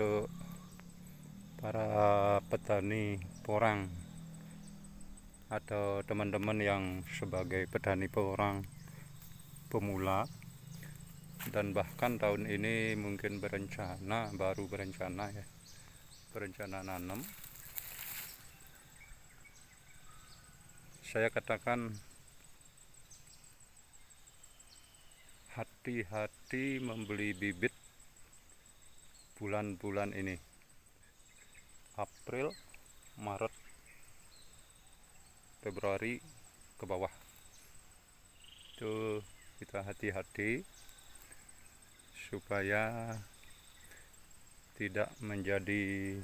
untuk para petani porang atau teman-teman yang sebagai petani porang pemula dan bahkan tahun ini mungkin baru berencana nanam. Saya katakan hati-hati membeli bibit bulan-bulan ini, April, Maret, Februari ke bawah. Itu kita hati-hati supaya tidak menjadi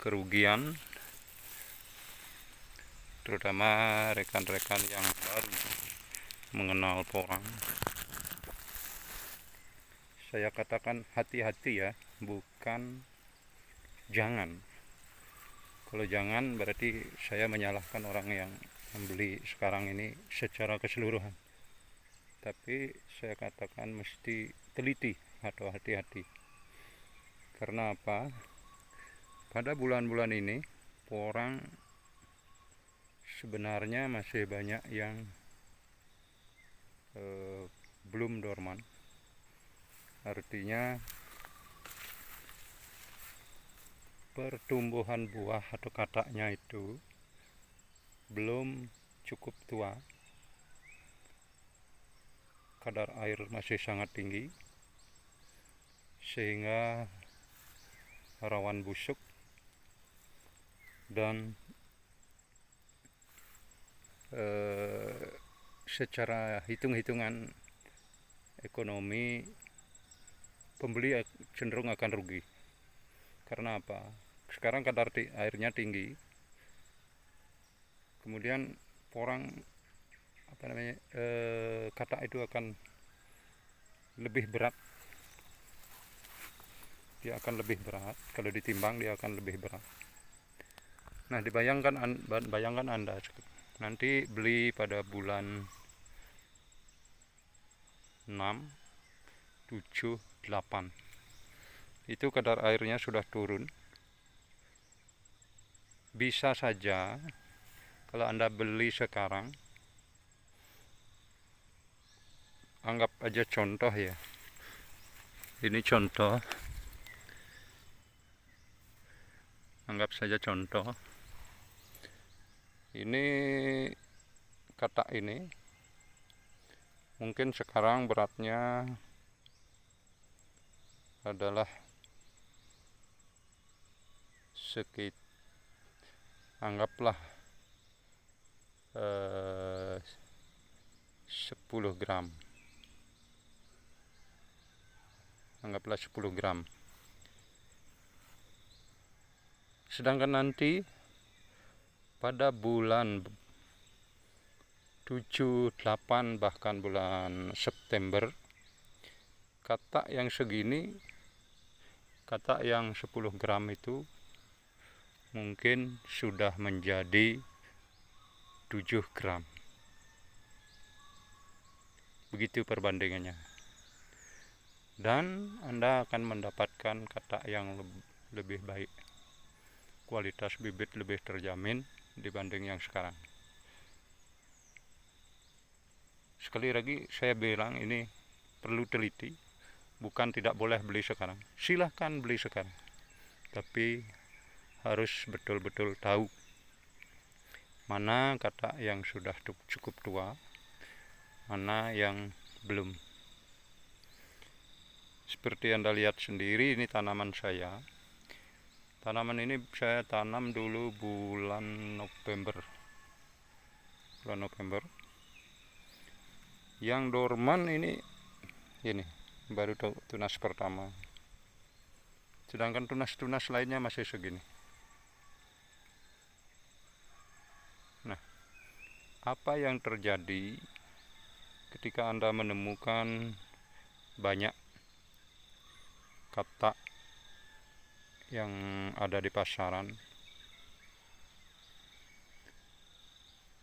kerugian, terutama rekan-rekan yang baru mengenal porang. Saya katakan hati-hati ya, bukan jangan. Kalau jangan berarti saya menyalahkan orang yang membeli sekarang ini secara keseluruhan. Tapi saya katakan mesti teliti atau hati-hati. Karena apa? Pada bulan-bulan ini porang sebenarnya masih banyak yang belum dorman. Artinya pertumbuhan buah atau kataknya itu belum cukup tua, kadar air masih sangat tinggi sehingga rawan busuk, dan secara hitung-hitungan ekonomi pembeli cenderung akan rugi. Karena apa? Sekarang kadar airnya tinggi, kemudian porang katak itu akan lebih berat. Dia akan lebih berat, kalau ditimbang dia akan lebih berat. Nah, bayangkan Anda nanti beli pada bulan 6, 7, 8. Itu kadar airnya sudah turun. Bisa saja kalau Anda beli sekarang, anggap aja contoh ya. Ini contoh. Anggap saja contoh. Ini katak ini mungkin sekarang beratnya adalah anggaplah 10 gram. Anggaplah 10 gram. Sedangkan nanti pada bulan 7, 8, bahkan bulan September, katak yang segini, katak yang 10 gram itu mungkin sudah menjadi 7 gram. Begitu perbandingannya. Dan Anda akan mendapatkan katak yang lebih baik. Kualitas bibit lebih terjamin dibanding yang sekarang. Sekali lagi saya bilang ini perlu teliti, bukan tidak boleh beli sekarang. Silahkan beli sekarang, tapi harus betul-betul tahu mana katak yang sudah cukup tua, mana yang belum. Seperti Anda lihat sendiri, ini tanaman saya. Tanaman ini saya tanam dulu bulan November. Yang dorman ini baru tunas pertama. Sedangkan tunas-tunas lainnya masih segini. Nah, apa yang terjadi ketika Anda menemukan banyak katak yang ada di pasaran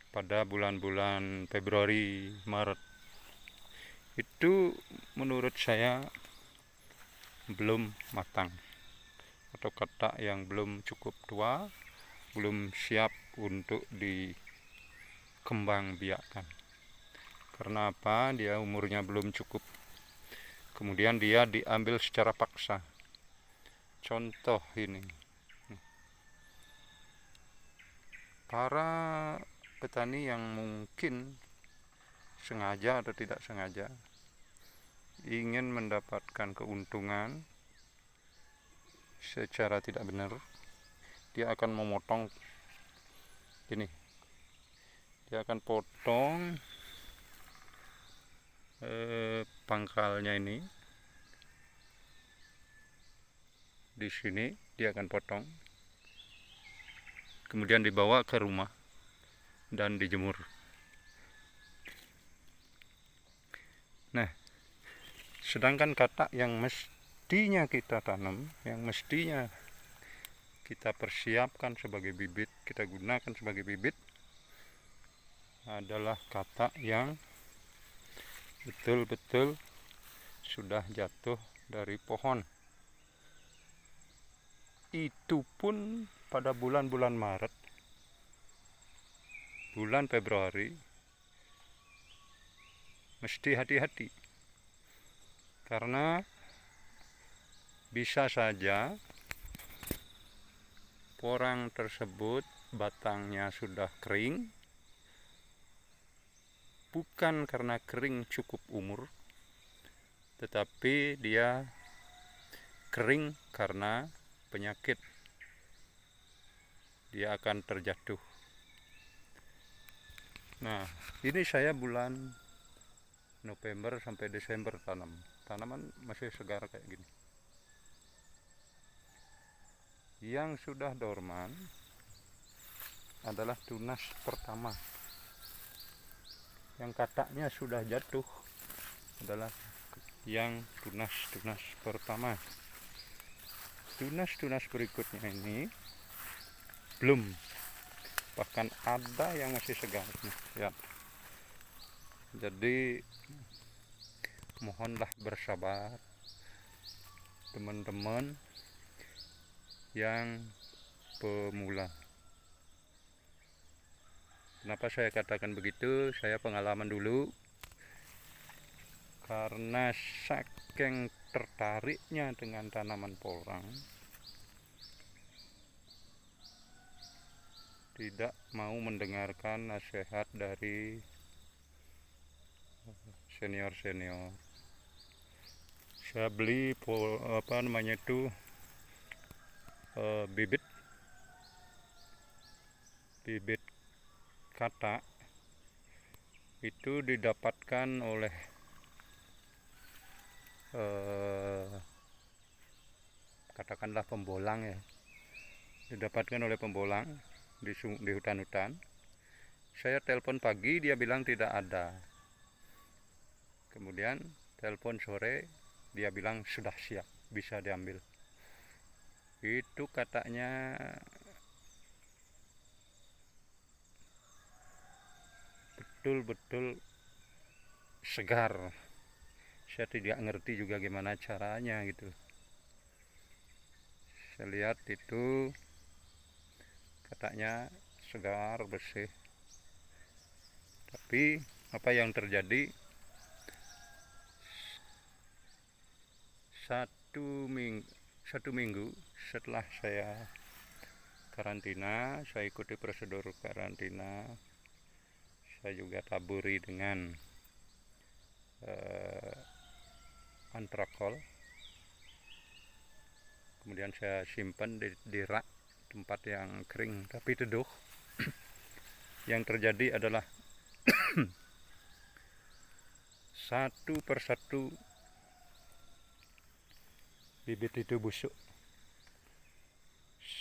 pada bulan-bulan Februari, Maret? itu menurut saya belum matang, atau katak yang belum cukup tua, belum siap untuk dikembang biakkan. Karena apa? Dia umurnya belum cukup. Kemudian dia diambil secara paksa. Contoh ini, para petani yang mungkin sengaja atau tidak sengaja ingin mendapatkan keuntungan secara tidak benar, dia akan memotong ini, dia akan potong pangkalnya ini, di sini dia akan potong, kemudian dibawa ke rumah dan dijemur. Nah, sedangkan katak yang mestinya kita tanam, yang mestinya kita persiapkan sebagai bibit, kita gunakan sebagai bibit, adalah katak yang betul-betul sudah jatuh dari pohon. Itu pun pada bulan-bulan Maret, bulan Februari, mesti hati-hati, karena bisa saja porang tersebut batangnya sudah kering, bukan karena kering cukup umur, tetapi dia kering karena penyakit. Dia akan terjatuh. Nah, ini saya bulan November sampai Desember tanam. Tanaman masih segar kayak gini. Yang sudah dorman adalah tunas pertama. Yang kataknya sudah jatuh adalah yang tunas-tunas pertama. Tunas-tunas berikutnya ini belum, bahkan ada yang masih segar ya. Jadi mohonlah bersabar teman-teman yang pemula. Kenapa saya katakan begitu? Saya pengalaman dulu, karena saking tertariknya dengan tanaman porang, tidak mau mendengarkan nasihat dari senior-senior. Saya beli bibit katak itu didapatkan oleh katakanlah pembolang ya, didapatkan oleh pembolang di hutan-hutan. Saya telepon pagi, dia bilang tidak ada. Kemudian telepon sore, dia bilang sudah siap, bisa diambil. Itu kataknya betul-betul segar. Saya tidak ngerti juga gimana caranya gitu. Saya lihat itu kataknya segar, bersih. Tapi apa yang terjadi, satu minggu setelah saya karantina, saya ikuti prosedur karantina, saya juga taburi dengan antrakol. Kemudian saya simpan di rak, tempat yang kering tapi teduh. Yang terjadi adalah satu persatu bibit itu busuk.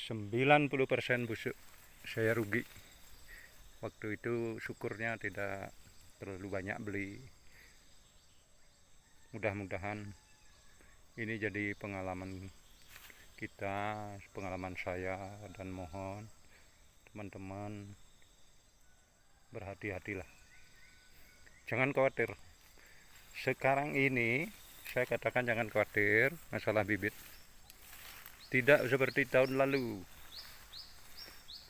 90% busuk. Saya rugi. Waktu itu syukurnya tidak terlalu banyak beli. Mudah-mudahan ini jadi pengalaman kita, pengalaman saya, dan mohon teman-teman berhati-hatilah. Jangan khawatir, Sekarang ini saya katakan jangan khawatir masalah bibit. Tidak seperti tahun lalu.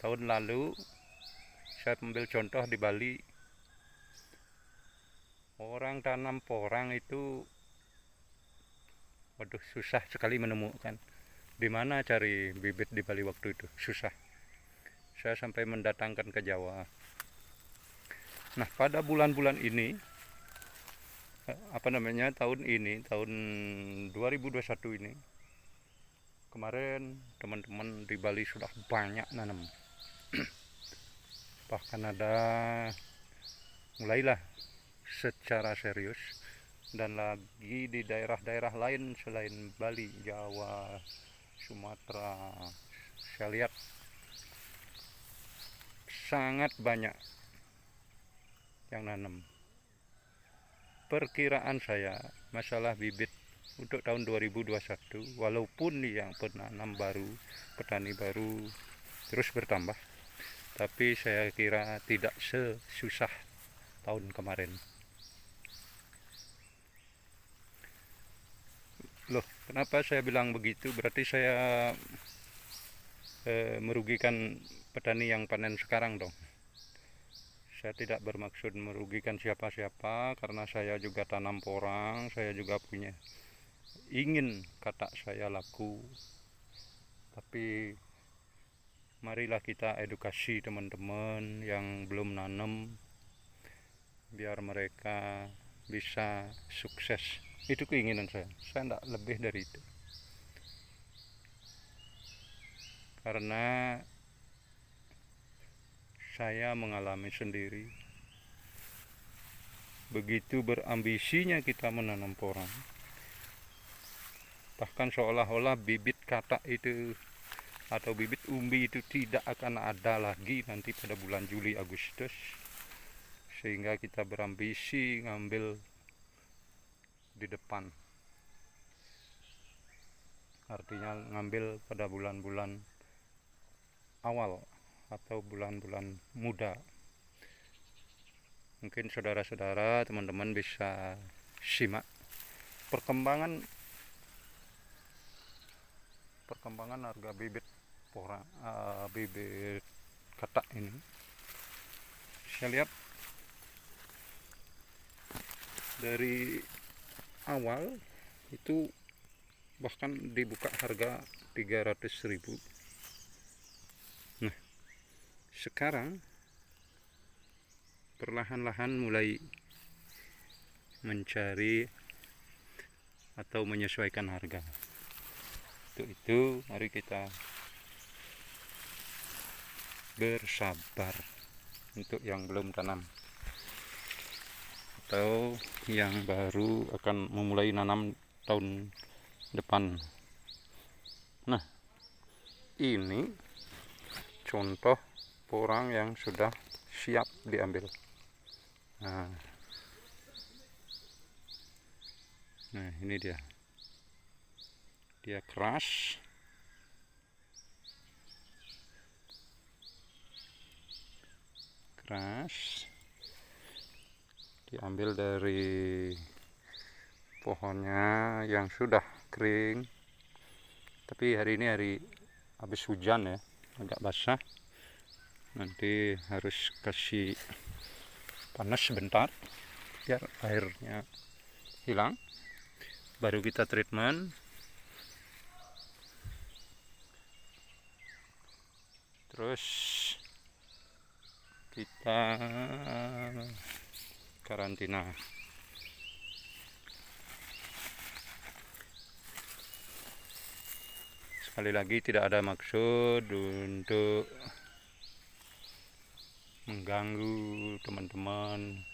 Tahun lalu saya ambil contoh di Bali. Orang tanam porang itu waduh susah sekali menemukan. Di mana cari bibit di Bali waktu itu? Susah. Saya sampai mendatangkan ke Jawa. Nah, pada bulan-bulan ini tahun ini, tahun 2021 ini, kemarin teman-teman di Bali sudah banyak nanam. Bahkan ada mulailah secara serius, dan lagi di daerah-daerah lain selain Bali, Jawa, Sumatera, saya lihat sangat banyak yang nanam. Perkiraan saya masalah bibit untuk tahun 2021, walaupun yang penanam baru, petani baru terus bertambah, tapi saya kira tidak sesusah tahun kemarin. Loh, kenapa saya bilang begitu? Berarti saya merugikan petani yang panen sekarang dong. Saya tidak bermaksud merugikan siapa-siapa, karena saya juga tanam porang, saya juga punya ingin kata saya laku. Tapi marilah kita edukasi teman-teman yang belum nanam, biar mereka bisa sukses. Itu keinginan saya tidak lebih dari itu. Karena saya mengalami sendiri, begitu berambisinya kita menanam porang, bahkan seolah-olah bibit katak itu atau bibit umbi itu tidak akan ada lagi nanti pada bulan Juli Agustus, sehingga kita berambisi ngambil di depan, artinya ngambil pada bulan-bulan awal atau bulan-bulan muda. Mungkin saudara-saudara, teman-teman bisa simak perkembangan harga bibit porang, bibit katak ini. Saya lihat dari awal itu bahkan dibuka harga 300.000. Nah, sekarang perlahan-lahan mulai mencari atau menyesuaikan harga. Untuk itu mari kita bersabar untuk yang belum tanam atau yang baru akan memulai nanam tahun depan. Nah, ini contoh porang yang sudah siap diambil. Nah ini dia keras, diambil dari pohonnya yang sudah kering, tapi hari ini habis hujan ya, agak basah, nanti harus kasih panas sebentar biar airnya hilang, baru kita treatment. Terus kita karantina. Sekali lagi, tidak ada maksud untuk mengganggu teman-teman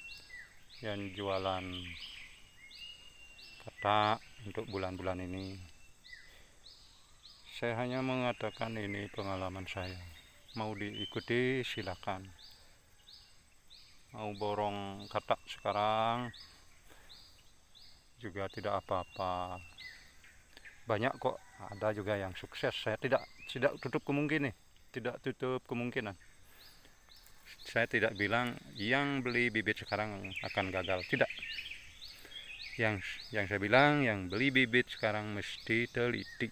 yang jualan katak untuk bulan-bulan ini. Saya hanya mengatakan ini pengalaman saya. Mau diikuti silakan. Mau borong katak sekarang juga tidak apa-apa. Banyak kok, ada juga yang sukses. Saya tidak tutup kemungkinan. Saya tidak bilang yang beli bibit sekarang akan gagal, tidak. yang saya bilang, yang beli bibit sekarang mesti teliti.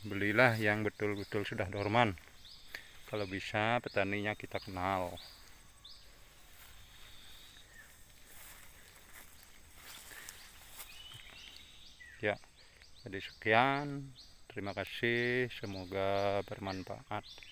Belilah yang betul-betul sudah dorman. Kalau bisa petaninya kita kenal. Ya, jadi sekian. Terima kasih, semoga bermanfaat.